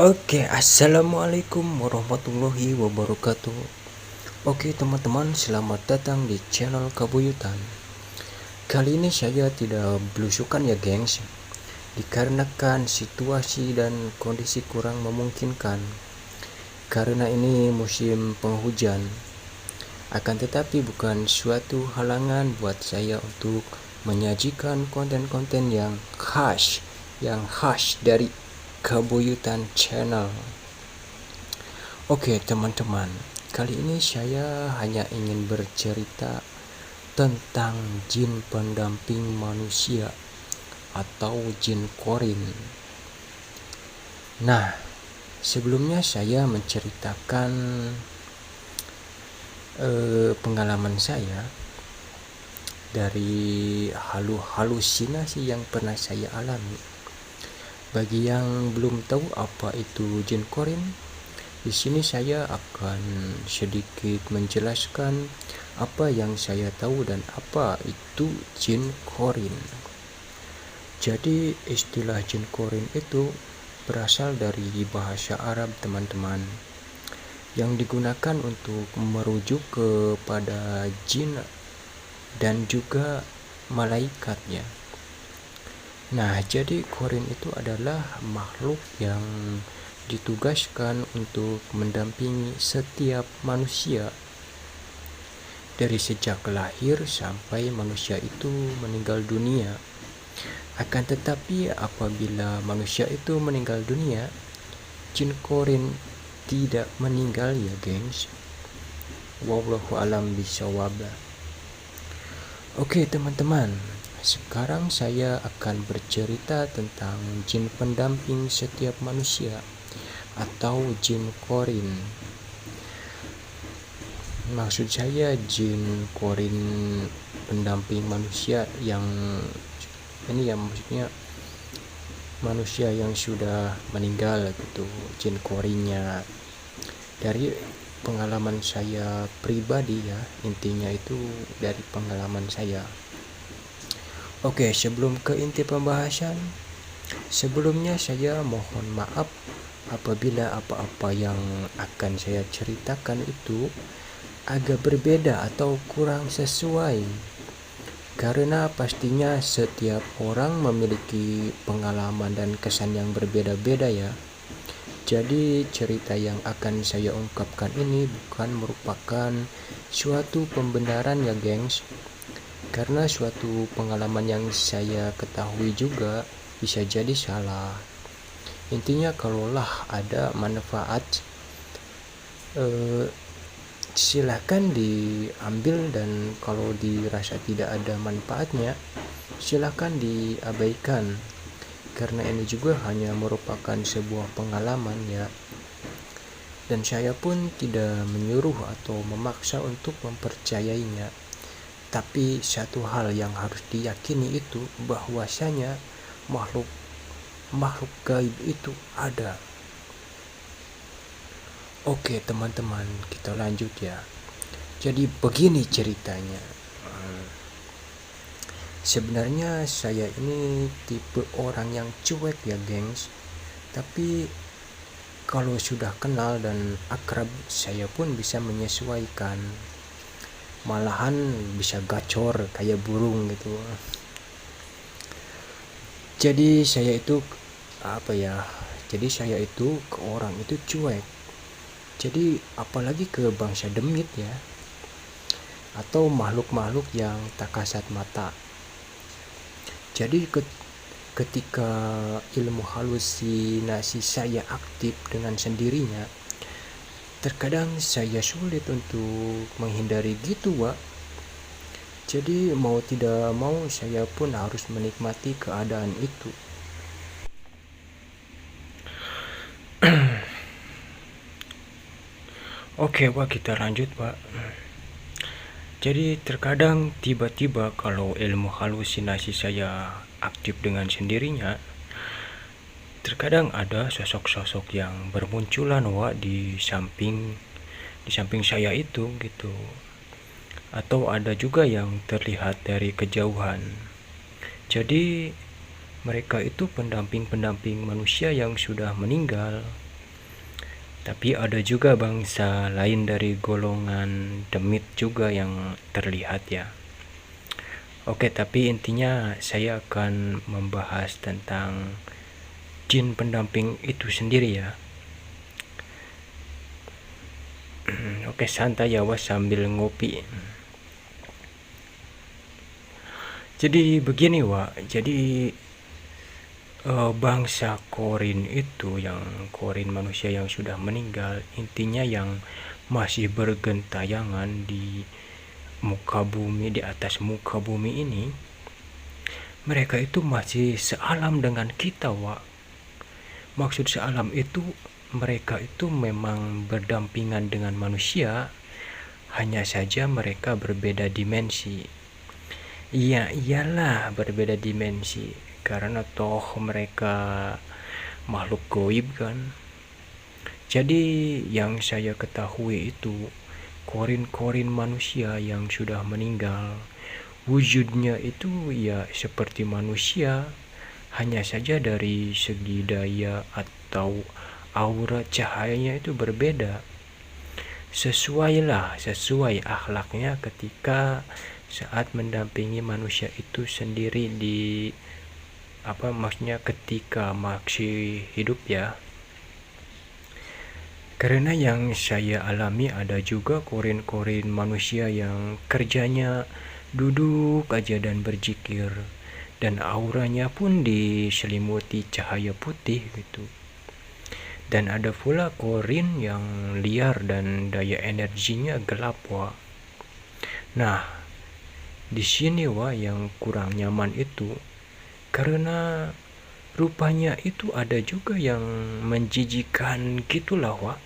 Oke, assalamualaikum warahmatullahi wabarakatuh. Oke teman-teman, selamat datang di channel Kabuyutan. Kali ini saya tidak belusukan ya gengs, dikarenakan situasi dan kondisi kurang memungkinkan. Karena ini musim penghujan. Akan tetapi bukan suatu halangan buat saya untuk menyajikan konten-konten yang khas dari Kabuyutan Channel. Oke teman-teman, kali ini saya hanya ingin bercerita tentang jin pendamping manusia atau jin korin. Nah, sebelumnya saya menceritakan pengalaman saya dari halusinasi yang pernah saya alami. Bagi yang belum tahu apa itu jin korin, di sini saya akan sedikit menjelaskan apa yang saya tahu dan apa itu jin korin. Jadi istilah jin korin itu berasal dari bahasa Arab teman-teman, yang digunakan untuk merujuk kepada jin dan juga malaikatnya. Nah, jadi korin itu adalah makhluk yang ditugaskan untuk mendampingi setiap manusia dari sejak lahir sampai manusia itu meninggal dunia. Akan tetapi apabila manusia itu meninggal dunia, jin korin tidak meninggal ya gengs. Wallahu alam bisawab. Oke teman-teman, sekarang saya akan bercerita tentang jin pendamping setiap manusia atau jin korin. Maksud saya jin korin pendamping manusia yang ini ya, maksudnya manusia yang sudah meninggal gitu, jin korinnya. Dari pengalaman saya pribadi ya, intinya itu dari pengalaman saya. Oke, sebelum ke inti pembahasan, sebelumnya saya mohon maaf apabila apa-apa yang akan saya ceritakan itu agak berbeda atau kurang sesuai, karena pastinya setiap orang memiliki pengalaman dan kesan yang berbeda-beda ya. Jadi cerita yang akan saya ungkapkan ini bukan merupakan suatu pembenaran ya gengs, karena suatu pengalaman yang saya ketahui juga bisa jadi salah. Intinya kalaulah ada manfaat, silahkan diambil, dan kalau dirasa tidak ada manfaatnya silahkan diabaikan, karena ini juga hanya merupakan sebuah pengalaman ya, dan saya pun tidak menyuruh atau memaksa untuk mempercayainya. Tapi satu hal yang harus diyakini itu bahwasanya makhluk gaib itu ada. Oke teman-teman, kita lanjut ya. Jadi begini ceritanya. Sebenarnya saya ini tipe orang yang cuek ya gengs, tapi kalau sudah kenal dan akrab saya pun bisa menyesuaikan, malahan bisa gacor kayak burung gitu. Jadi saya itu ke orang itu cuek. Jadi apalagi ke bangsa demit ya, atau makhluk-makhluk yang tak kasat mata. Jadi ketika ilmu halusinasi saya aktif dengan sendirinya, terkadang saya sulit untuk menghindari gitu Wak. Jadi mau tidak mau saya pun harus menikmati keadaan itu. Oke Wak, kita lanjut Wak. Jadi terkadang tiba-tiba kalau ilmu halusinasi saya aktif dengan sendirinya, terkadang ada sosok-sosok yang bermunculan Wak di samping saya itu gitu. Atau ada juga yang terlihat dari kejauhan. Jadi mereka itu pendamping-pendamping manusia yang sudah meninggal. Tapi ada juga bangsa lain dari golongan demit juga yang terlihat ya. Oke, tapi intinya saya akan membahas tentang jin pendamping itu sendiri ya. Oke, santai ya was sambil ngopi. Jadi begini jadi bangsa Korin itu, yang Korin manusia yang sudah meninggal, intinya yang masih bergentayangan di muka bumi, di atas muka bumi ini, mereka itu masih sealam dengan kita, Maksud sealam itu, mereka itu memang berdampingan dengan manusia, hanya saja mereka berbeda dimensi. Iya, iyalah berbeda dimensi. Karena toh mereka makhluk goib kan. Jadi yang saya ketahui itu, korin-korin manusia yang sudah meninggal, wujudnya itu ya seperti manusia, hanya saja dari segi daya atau aura cahayanya itu berbeda. Sesuai akhlaknya ketika saat mendampingi manusia itu sendiri di maksudnya ketika masih hidup ya. Karena yang saya alami ada juga korin-korin manusia yang kerjanya duduk aja dan berzikir, dan auranya pun diselimuti cahaya putih gitu. Dan ada pula korin yang liar dan daya energinya gelap, Nah, di sini yang kurang nyaman itu, karena rupanya itu ada juga yang menjijikan gitulah,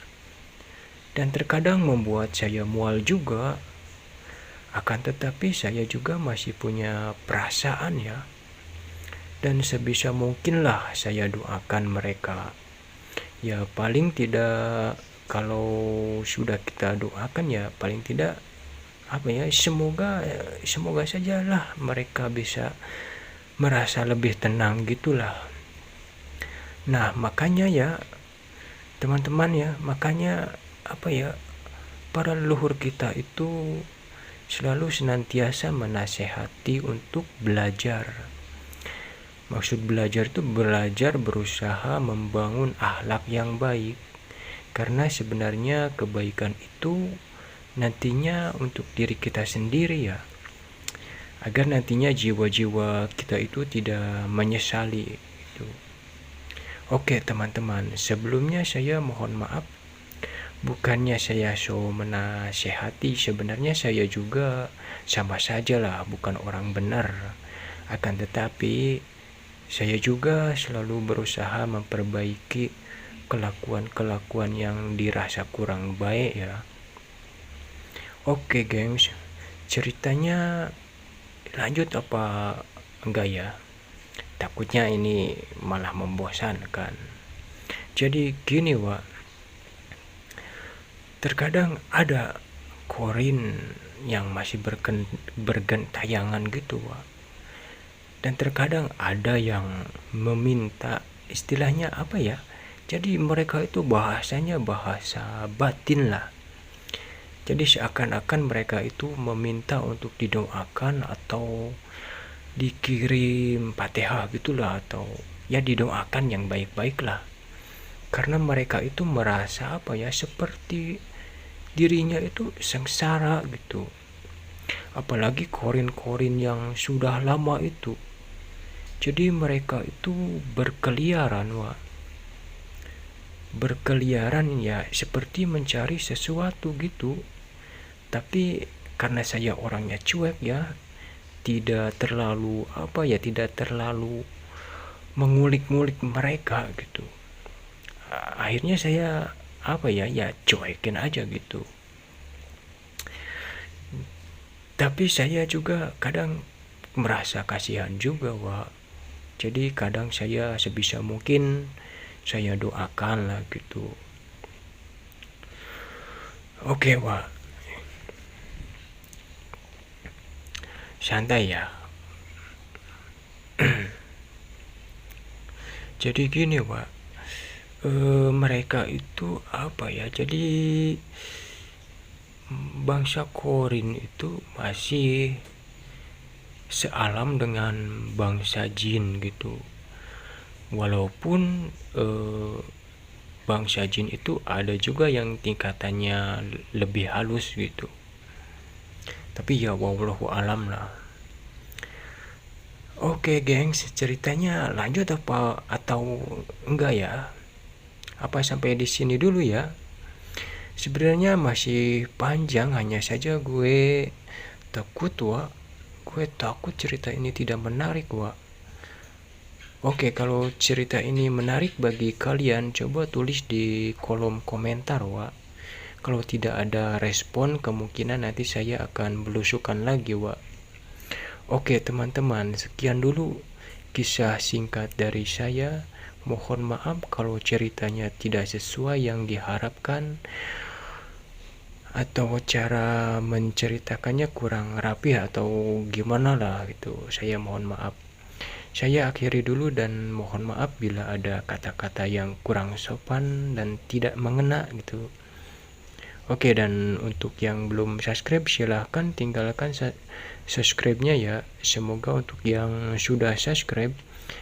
dan terkadang membuat saya mual juga. Akan tetapi saya juga masih punya perasaan ya, dan sebisa mungkinlah saya doakan mereka. Ya paling tidak, kalau sudah kita doakan ya paling tidak semoga sajalah mereka bisa merasa lebih tenang gitulah. Nah, makanya ya teman-teman makanya para leluhur kita itu selalu senantiasa menasehati untuk belajar. Maksud belajar itu belajar berusaha membangun akhlak yang baik. Karena sebenarnya kebaikan itu nantinya untuk diri kita sendiri ya. Agar nantinya jiwa-jiwa kita itu tidak menyesali itu. Oke teman-teman, sebelumnya saya mohon maaf, bukannya saya menasehati, sebenarnya saya juga sama saja lah, bukan orang benar. Akan tetapi saya juga selalu berusaha memperbaiki kelakuan-kelakuan yang dirasa kurang baik ya. Oke gengs, ceritanya lanjut apa enggak ya? Takutnya ini malah membosankan. Jadi gini terkadang ada korin yang masih bergentayangan gitu dan terkadang ada yang meminta, istilahnya jadi mereka itu bahasanya bahasa batin lah. Jadi seakan-akan mereka itu meminta untuk didoakan atau dikirim Fatihah gitulah, atau ya didoakan yang baik-baik lah. Karena mereka itu merasa seperti dirinya itu sengsara gitu. Apalagi korin-korin yang sudah lama itu. Jadi mereka itu berkeliaran ya seperti mencari sesuatu gitu. Tapi karena saya orangnya cuek ya, tidak terlalu mengulik-ngulik mereka gitu. Akhirnya saya cuekin aja gitu. Tapi saya juga kadang merasa kasihan juga jadi kadang saya sebisa mungkin saya doakan lah gitu. Oke santai ya. Jadi gini Mereka itu apa ya? Jadi bangsa Korin itu masih sealam dengan bangsa jin gitu. Walaupun bangsa jin itu ada juga yang tingkatannya lebih halus gitu. Tapi ya wallahu alam lah. Oke, gengs, ceritanya lanjut apa atau enggak ya? Apa sampai di sini dulu ya? Sebenarnya masih panjang, hanya saja gue takut wa. Gue takut cerita ini tidak menarik wa. Oke, kalau cerita ini menarik bagi kalian, coba tulis di kolom komentar wa. Kalau tidak ada respon, kemungkinan nanti saya akan belusukan lagi wa. Oke teman-teman, sekian dulu kisah singkat dari saya. Mohon maaf kalau ceritanya tidak sesuai yang diharapkan atau cara menceritakannya kurang rapi atau gimana lah gitu. Saya mohon maaf. Saya akhiri dulu dan mohon maaf bila ada kata-kata yang kurang sopan dan tidak mengena gitu. Oke, dan untuk yang belum subscribe silahkan tinggalkan subscribe-nya ya. Semoga untuk yang sudah subscribe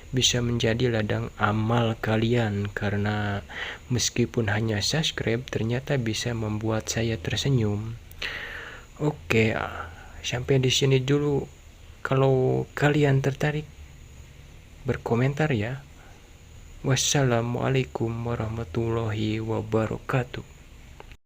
bisa menjadi ladang amal kalian, karena meskipun hanya subscribe ternyata bisa membuat saya tersenyum. Oke, sampai di sini dulu. Kalau kalian tertarik, berkomentar ya. Wassalamualaikum warahmatullahi wabarakatuh.